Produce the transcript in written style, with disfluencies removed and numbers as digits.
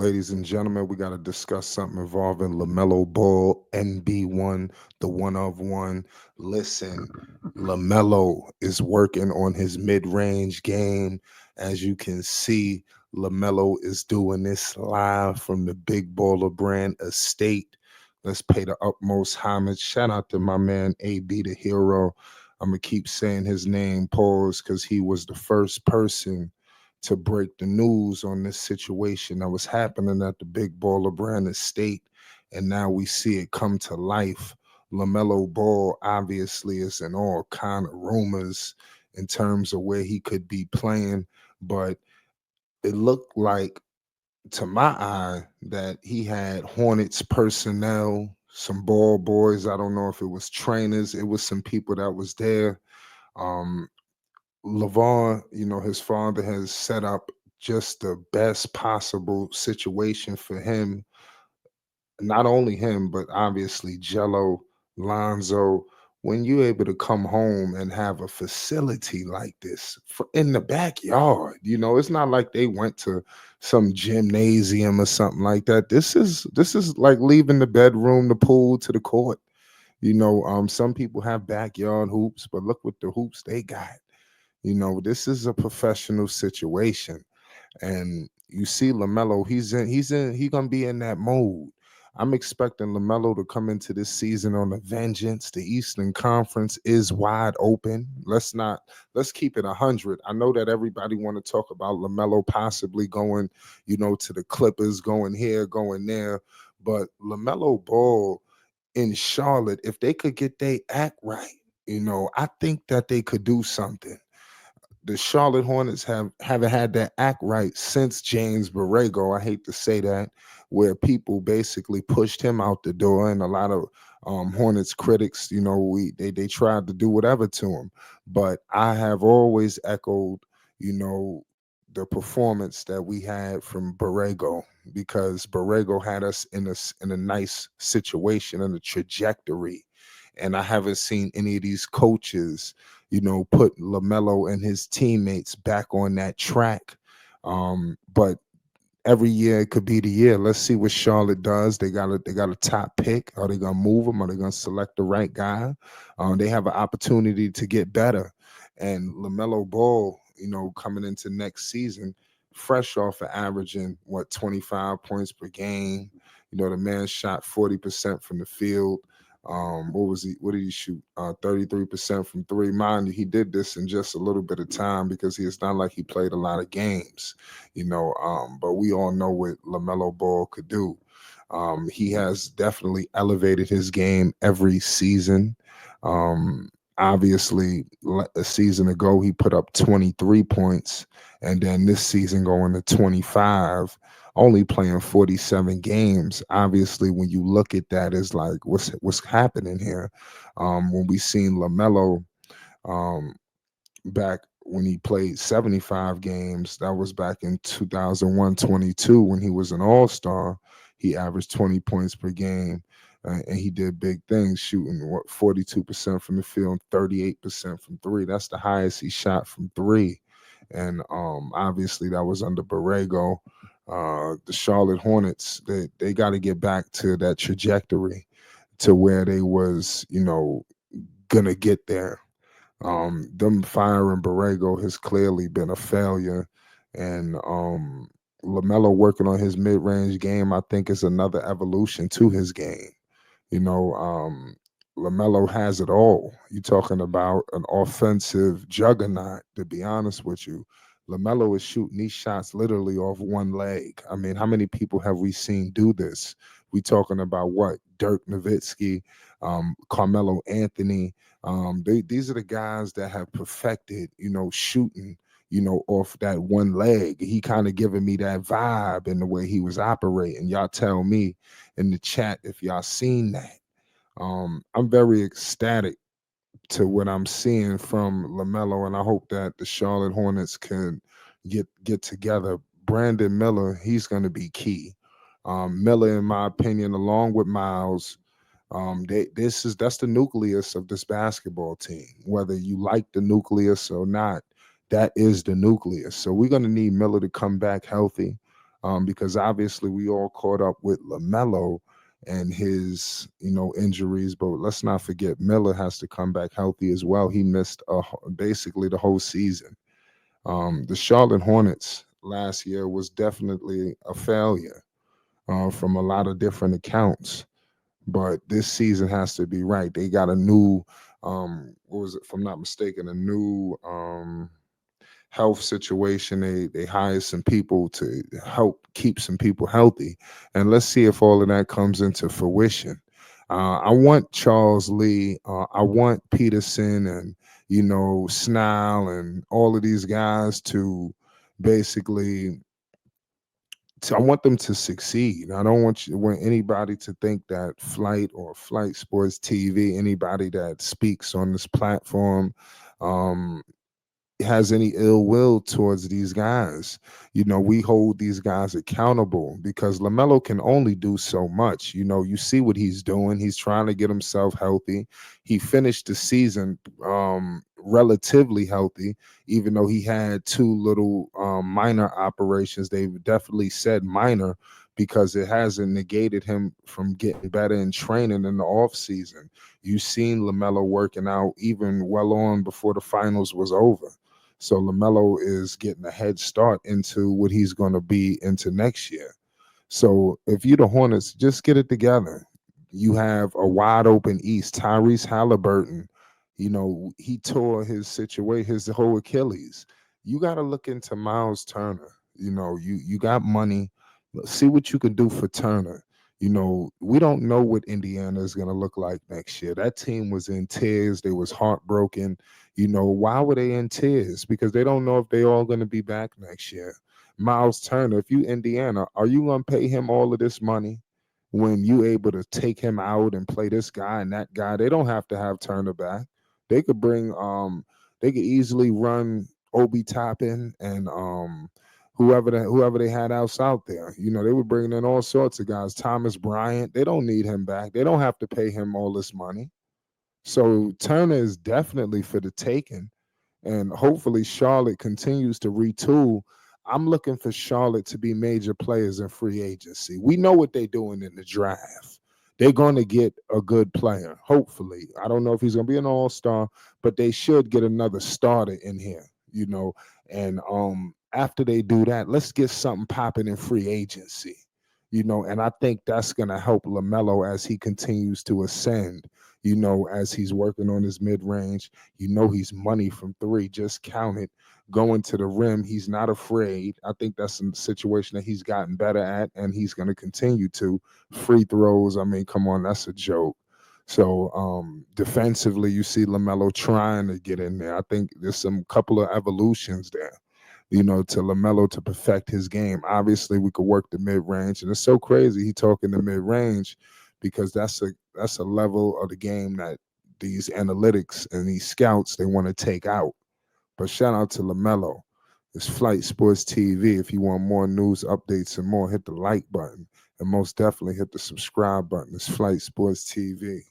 Ladies and gentlemen, we got to discuss something involving Lamelo Ball, NB1, the one of one. Listen, Lamelo is working on his mid range game. As you can see, Lamelo is doing this live from the Big Baller Brand estate. Let's pay the utmost homage. Shout out to my man, AB the Hero. I'm going to keep saying his name, pause, because he was the first person to break the news on this situation that was happening at the Big Baller Brand estate. And now we see it come to life. LaMelo Ball obviously is in all kind of rumors in terms of where he could be playing, but it looked like to my eye that he had Hornets personnel, some ball boys. I don't know if it was trainers, it was some people that was there. Um, LeVar, his father has set up just the best possible situation for him. Not only him, but obviously Jello, Lonzo. When you're able to come home and have a facility like this in the backyard, it's not like they went to some gymnasium or something like that. This is like leaving the bedroom, the pool to the court. Some people have backyard hoops, but look what the hoops they got. This is a professional situation, and you see Lamelo. He gonna be in that mode. I'm expecting Lamelo to come into this season on a vengeance. The Eastern Conference is wide open. Let's keep it 100. I know that everybody want to talk about Lamelo possibly going, to the Clippers, going here, going there, but Lamelo Ball in Charlotte, if they could get their act right, I think that they could do something. The Charlotte Hornets haven't had that act right since James Borrego. I hate to say that, where people basically pushed him out the door, and a lot of Hornets critics, they tried to do whatever to him. But I have always echoed, you know, the performance that we had from Borrego, because Borrego had us in a nice situation and a trajectory. And I haven't seen any of these coaches put LaMelo and his teammates back on that track. But every year it could be the year. Let's see what Charlotte does. They got a top pick. Are they gonna move him? Are they gonna select the right guy? They have an opportunity to get better. And LaMelo Ball, coming into next season, fresh off of averaging 25 points per game. The man shot 40% from the field. What was he? What did he shoot? 33% from three. Mind you, he did this in just a little bit of time because it's not like he played a lot of games, but we all know what LaMelo Ball could do. He has definitely elevated his game every season. Um, Obviously, a season ago he put up 23 points, and then this season going to 25, only playing 47 games. Obviously, when you look at that, it's like what's happening here. When we seen LaMelo um, back when he played 75 games, that was back in 2001-22 when he was an all-star. He averaged 20 points per game. And he did big things, shooting 42% from the field, 38% from three. That's the highest he shot from three. And obviously that was under Borrego. The Charlotte Hornets, they got to get back to that trajectory to where they was, gonna get there. Them firing Borrego has clearly been a failure, and Lamelo working on his mid-range game, I think, is another evolution to his game. You know, um, Lamelo has it all. You're talking about an offensive juggernaut. To be honest with you, Lamelo is shooting these shots literally off one leg. I mean, how many people have we seen do this? We talking about what? Dirk Nowitzki, Carmelo Anthony. These are the guys that have perfected, shooting, off that one leg. He kind of giving me that vibe in the way he was operating. Y'all tell me in the chat if y'all seen that. I'm very ecstatic to what I'm seeing from LaMelo, and I hope that the Charlotte Hornets can get together. Brandon Miller, he's going to be key. Miller, in my opinion, along with Miles, that's the nucleus of this basketball team. Whether you like the nucleus or not, that is the nucleus. So we're going to need Miller to come back healthy. because obviously we all caught up with Lamelo and his injuries, but let's not forget Miller has to come back healthy as well. He missed basically the whole season. The Charlotte Hornets last year was definitely a failure from a lot of different accounts, but this season has to be right. They got a new, what was it, if I'm not mistaken, a new health situation. They hired some people to help keep some people healthy, and let's see if all of that comes into fruition. I want Charles Lee. I want Peterson and Snell and all of these guys to basically. I want them to succeed. I don't want anybody to think that Flight Sports TV, anybody that speaks on this platform, um, has any ill will towards these guys. We hold these guys accountable because LaMelo can only do so much. You see what he's doing. He's trying to get himself healthy. He finished the season relatively healthy, even though he had two little minor operations. They've definitely said minor because it hasn't negated him from getting better in training in the off season. You've seen LaMelo working out even well on before the finals was over. So LaMelo is getting a head start into what he's going to be into next year. So if you're the Hornets, just get it together. You have a wide open East. Tyrese Halliburton, he tore his situation, his whole Achilles. You got to look into Miles Turner. You got money. See what you can do for Turner. We don't know what Indiana is going to look like next year. That team was in tears. They was heartbroken. Why were they in tears? Because they don't know if they all going to be back next year. Miles Turner, if you Indiana, are you going to pay him all of this money when you able to take him out and play this guy and that guy? They don't have to have Turner back. They could bring they could easily run Obi Toppin and whoever they had else out there. They were bringing in all sorts of guys. Thomas Bryant, they don't need him back. They don't have to pay him all this money. So Turner is definitely for the taking, and hopefully Charlotte continues to retool. I'm looking for Charlotte to be major players in free agency. We know what they're doing in the draft. They're going to get a good player, hopefully. I don't know if he's going to be an all-star, but they should get another starter in here. And after they do that, let's get something popping in free agency. And I think that's going to help LaMelo as he continues to ascend, as he's working on his mid-range. He's money from three. Just count it. Going to the rim, he's not afraid. I think that's a situation that he's gotten better at, and he's going to continue to. Free throws, I mean, come on, that's a joke. So defensively, you see LaMelo trying to get in there. I think there's some couple of evolutions there, to LaMelo to perfect his game. Obviously, we could work the mid-range, and it's so crazy he talking the mid-range because that's a level of the game that these analytics and these scouts they want to take out. But shout out to LaMelo. It's Flight Sports TV. If you want more news, updates, and more, hit the like button. And most definitely hit the subscribe button. It's Flight Sports TV.